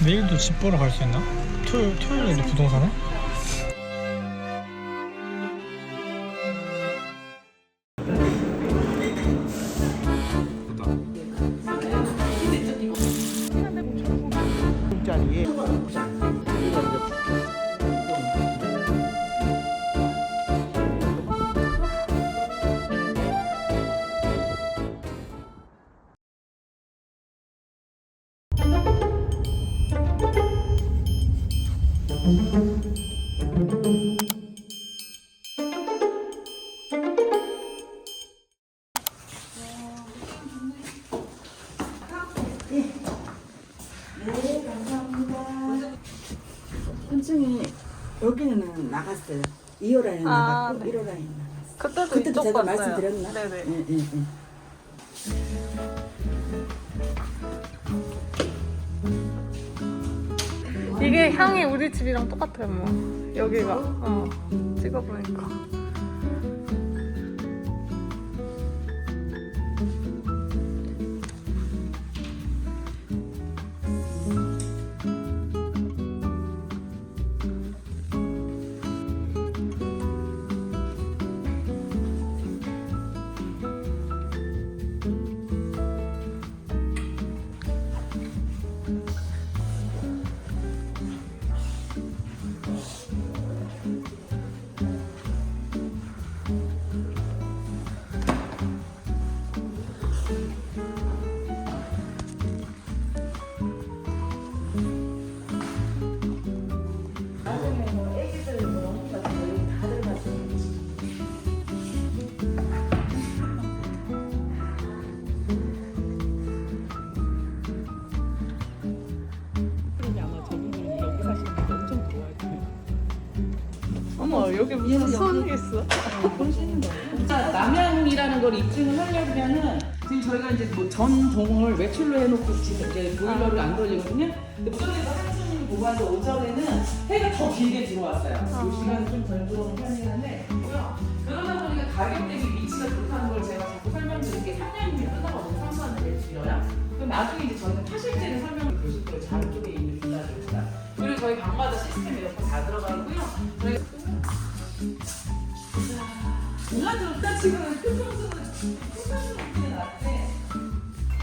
내일도 집 보러 갈 수 있나? 토요일에도 부동산에? 네, 감사합니다. 현충이 여기는 나갔어요. 2호라인 나갔고 네. 1호라인 나갔어요. 그때도 이쪽 제가 봤어요. 말씀드렸나? 네네. 예, 예, 예. 이게 향이 우리 집이랑 똑같아요, 뭐. 여기가. 찍어보니까. 어머, 여기 무슨 손이 있어? 남양이라는 걸 입증을 하려면은 지금 저희가 이제 뭐 전동을 외출로 해놓고 지금 이제 보일러를 안 돌리거든요. 근데 오전에도 한숨을 보고 하는데 오전에는 해가 더 길게 들어왔어요. 이 시간은 좀 덜 들어오는 편이긴 한데 그러다 보니까 가격 대비 위치가 좋다는 걸 제가 자꾸 설명드린 게 3년이면 끝나거든요. 3만 원 길어요. 그럼 나중에 이제 저희는 파실제를 설명을 보실 거예요. 장 쪽에 있는 주자들보다. 그리고 저희 방마다 시스템 이렇게 다 들어가 있고요. 저희가 몰라들었다 지금은 표정수는 없게 나왔는데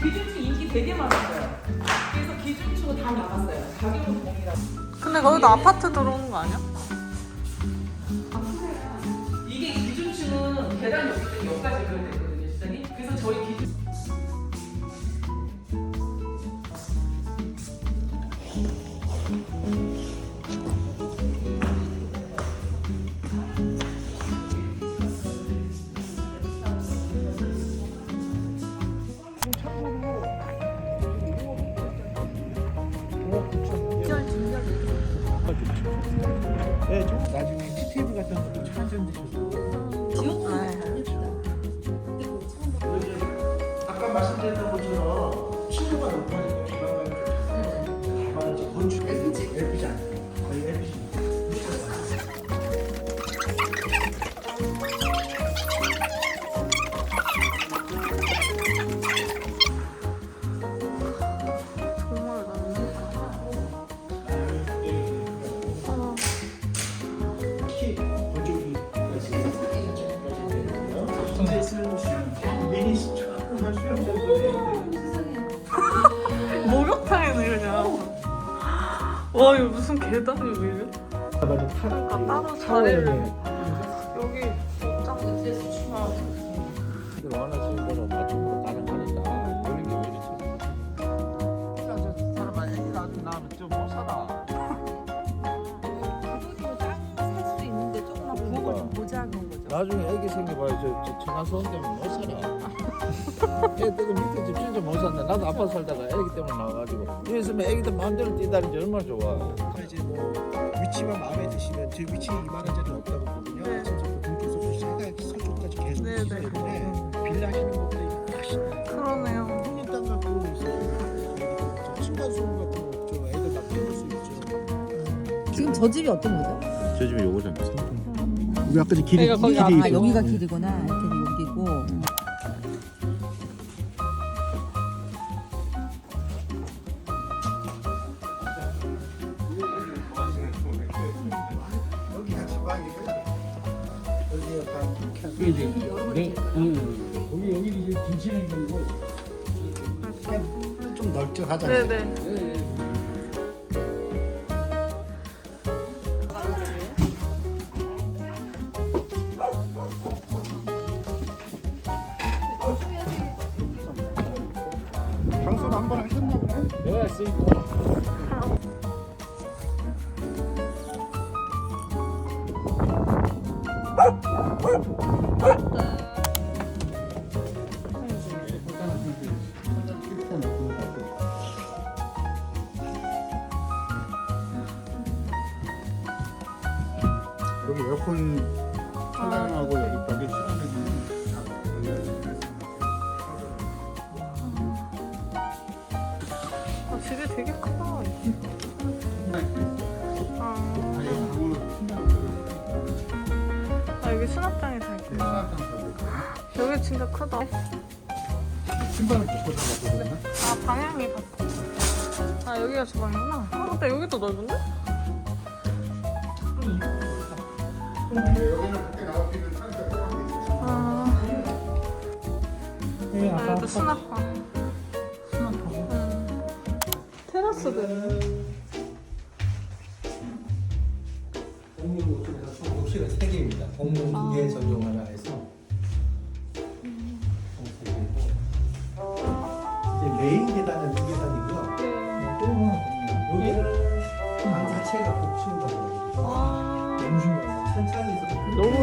기준층 인기 되게 많았어요. 그래서 기준층은 다 나갔어요. 가격은 동일하고. 근데 거기도 아파트 들어오는 거 아니야? 이게 기준층은 계단이 없기 때문에 여기까지 그려야 되거든요, 시장님. 그래서 저희 기준 네, 좀 나중에 티테이블 같은 것도 찾으면 아까 말씀드렸던 것처럼 층고가 높아지니까 기반을 이제 건축 LPG 아니에요. 거의 LPG. 정말 많네. 특히 건축이 근데 미니 조금 한 수영 정도 목욕탕이네, 그냥. 와, 이거 무슨 계단이 왜 이래? 그러니까 따로 자리를. 여기 옷장 원하시는 대로 맞춤으로 가능하니까 그런 게 왜 이렇게 사람만 애기 낳으면 좀 못 살아. 살수 있는데 조금만 부엌을 좀 보자는 거죠. 나중에 애기 생겨봐야 저 천안서원 때문에 못 살아. 애들 밑에 집 진짜 못 산다. 나도 아빠 살다가 애기 때문에 나와가지고 여기 있으면 애기들 마음대로 뛰다니지 얼마나 좋아. 이제 뭐 위치만 마음에 드시면 제 위치 이만한 자리는 없다고 보거든요. 네. 그래서 그 동쪽서부터 시작해서 서쪽까지 계속 네, 있기 네. 때문에 빌라 하시는 것보다 훨씬 그러네요. 형님 땅 갖고 있어요. 층간소음 같은 거 없죠. 애들 막 키울 수 있죠. 지금 저 집이 어떤 거죠? 저 집이 요거잖아. 우리 아까 길이 그러니까 거기 아 여기가 길이구나. 이렇게 여기고. 여기 이제 김치냉면이고 좀 널찍하잖아요. 네네. 방송 한번 하셨나 보네. 내가 했으니까. 여기 에어컨 천장하고 여기까지 시원해지는 집이 되게 크다. 여기 수납장이 다 있구나. 여기 진짜 크다. 신발을 벗고 들어갔거든요. 방향이 바뀌어. 여기가 주방이구나. 근데 여기도 넓은데? 여기는 밖에 나올 수 있는 창고가 있어요. 여기도 수납방. 테라스도 있네. 공용 욕실에서 총 욕실은 3개입니다. 공용 2개 전용 하나 해서 총 3개고 이제 메인 계단은 2계단이고요. 여기는 방 자체가 복층이거든요. 너무 신기해요. 천창이 있어서 너무.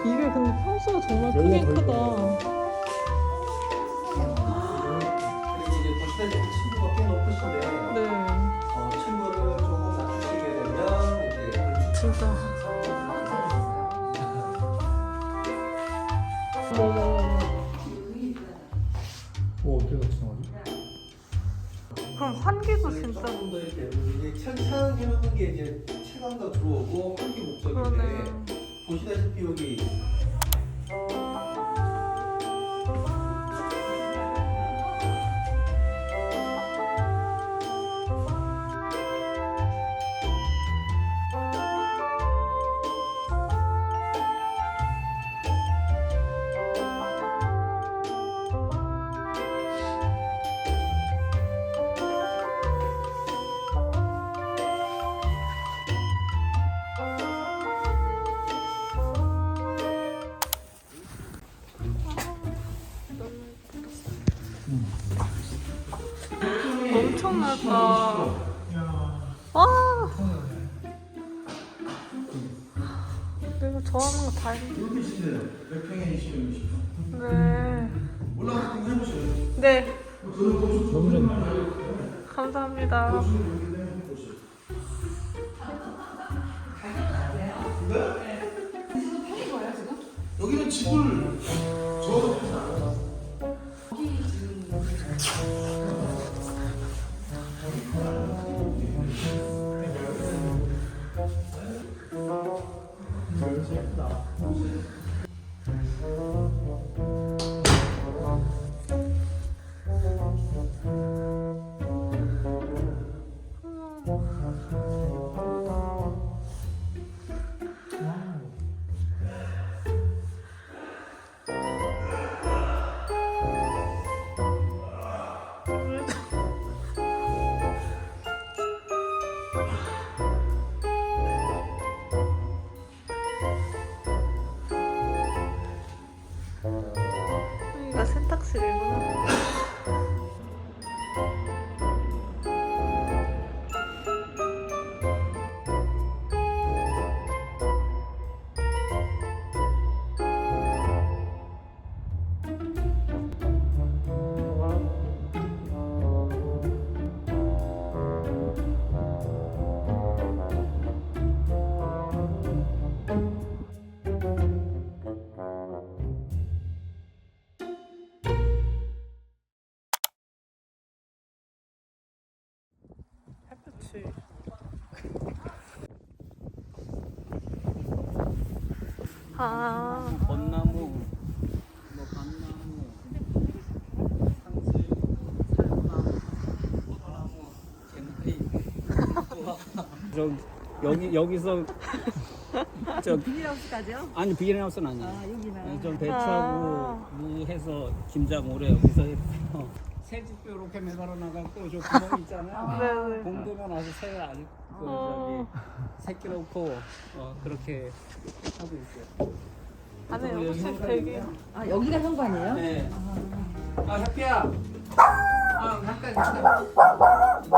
이게 근데 평수가 정말 크긴 크다. 그리고 이제 보시다시피 층고가 꽤 높으신데 네. 층고를 조금 낮추시게 되면 이제 진짜. 어떻게 같이 나오지? 그럼 환기도 진짜. 조금 더 이렇게 이제 천창 해놓는 게 이제 채광도 들어오고 환기 목적인데 그러네. 보시다시피 여기 엄청 넓다. 아! 내가 좋아하는 거 다 했네. 여기 있으세요. 몇 평에 있으시죠? 네. 올라가서 한번 해보세요. 네. 너무 좋네. 감사합니다. 여기는 집을 저도 하지 않아요. 여기가 세탁실이구나. 햇볕이. 벚나무, 뭐 밤나무, 상수, 철나무, 포도나무 여기서 저 비닐하우스까지요? 아니 비닐하우스는 아니에요. 아 여기는. 좀 배추하고 무 해서 김장 오래 여기서 했어. 새집도 이렇게 매달아 나가고 저 구멍 있잖아요. 네네. 봄 되면 와서 새 아직 저기 새끼 넣고 그렇게 하고 있어요. 안에 여기 혹시 되게 아 여기가 현관이에요? 네. 아 혁비야. 아 잠깐 잠깐.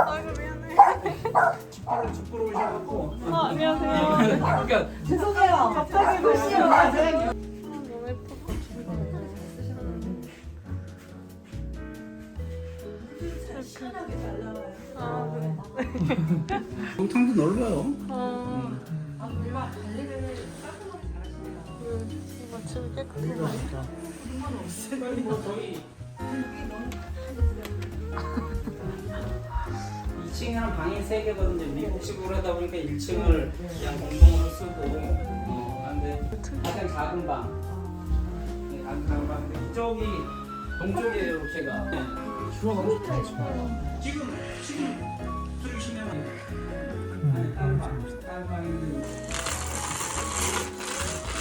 아이고 미안해. 집으로 오셔갖고. 아 안녕하세요. 그러니까 죄송해요. 갑자기 너무 예쁘다. 아 그래. 동창도 넓어요. 집이 깨끗해요. 뭐 저희 2층에는 방이 3개거든요. 미국식으로 하다 보니까 1층을 그냥 공동으로 쓰고 근데 가장 작은 방. 네, 가장 작은 방인데 이쪽이 동쪽이에요, 제가. 네. 지금 들으시면 다른 방인데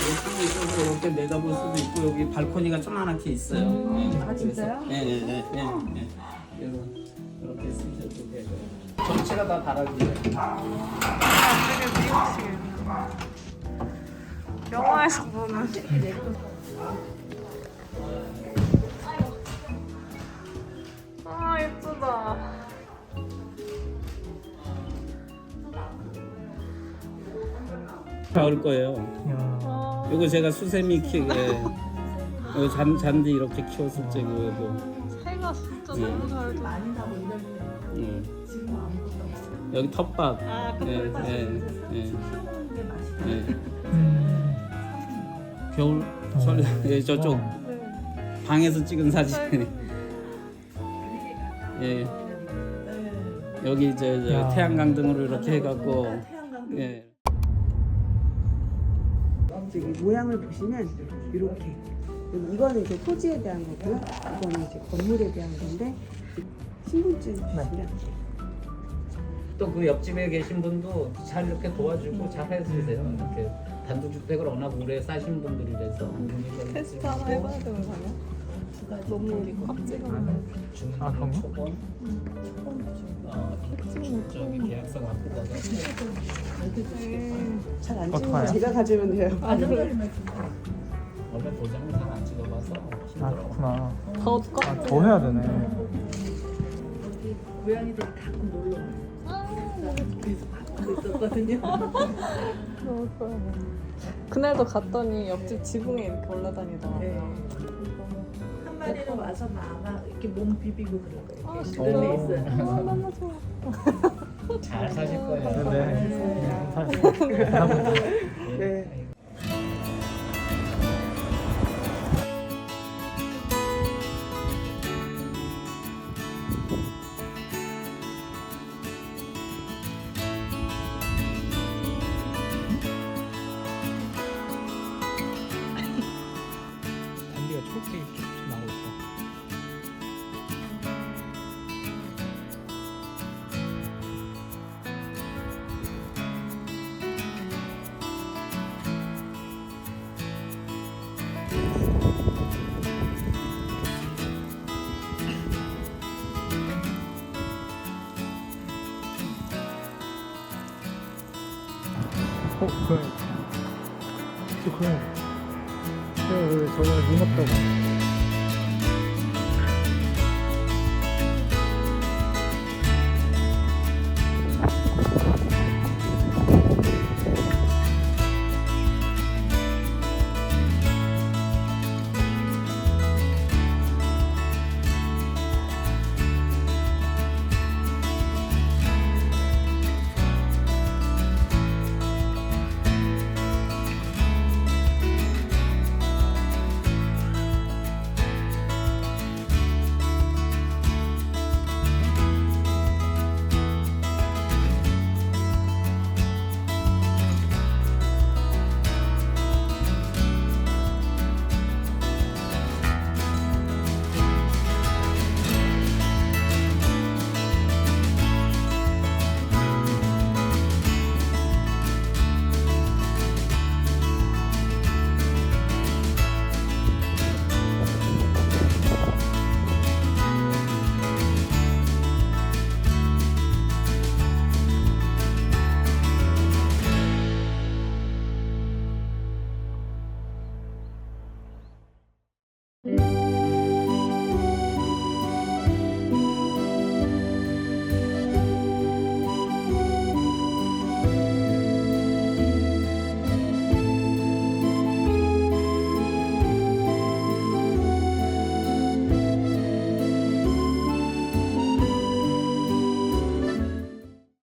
여기 있어서 이렇게 내다볼 수도 있고 여기 발코니가 조그맣게 있어요. 아 진짜요? 네네네. 그래서 이렇게 쓰셔도 되고 전체가 다 다락이에요. 되게 미국식이에요. 영화에서 보는. 아 예쁘다. 나올 거예요. 아, 이거 제가 수세미 이거 잔디 이렇게 키웠을 적이고. 새가 진짜 너무 잘 돼. 여기 텃밭. 아, 그 네, 텃밭. 네. 겨울 예, 저쪽 방에서 찍은 사진. 예. 여기 이제 태양광 등으로 이렇게 해갖고. 예. 저기 모양을 보시면 이렇게 이거는 이제 토지에 대한 거고요. 이거는 이제 건물에 대한 건데 신분증 주시면 또 그 옆집에 계신 분도 잘 이렇게 도와주고 잘 해주세요. 이렇게 단독주택을 워낙 오래 사신 분들이라서 테스트 하나 해봐야 되는 거 아니야? 너무 꽉 아 그럼요? 초본 저기 계약서 갖고 가서 잘 안 찍으면 제가 가지면 돼요. 원래 도장을 잘 안 찍어봐서 힘들어. 그렇구나. 더 꽉. 더 해야 되네. 고양이들이 가끔 놀러 와요. 그래서 갖고 있었거든요. 너무 좋아요. 그날도 갔더니 옆집 지붕에 이렇게 올라다니더라고요. 한 마리는 와서 아마 이렇게 몸 비비고 그럴 거예요. 아, 진짜? 그런 데 있어요. 아, 너무 좋아. 잘 사실 거예요. 네. 감사합니다. 네. 단비가 초록색이 쭉 나오고 있어. 그래. 저거 눈 없다고.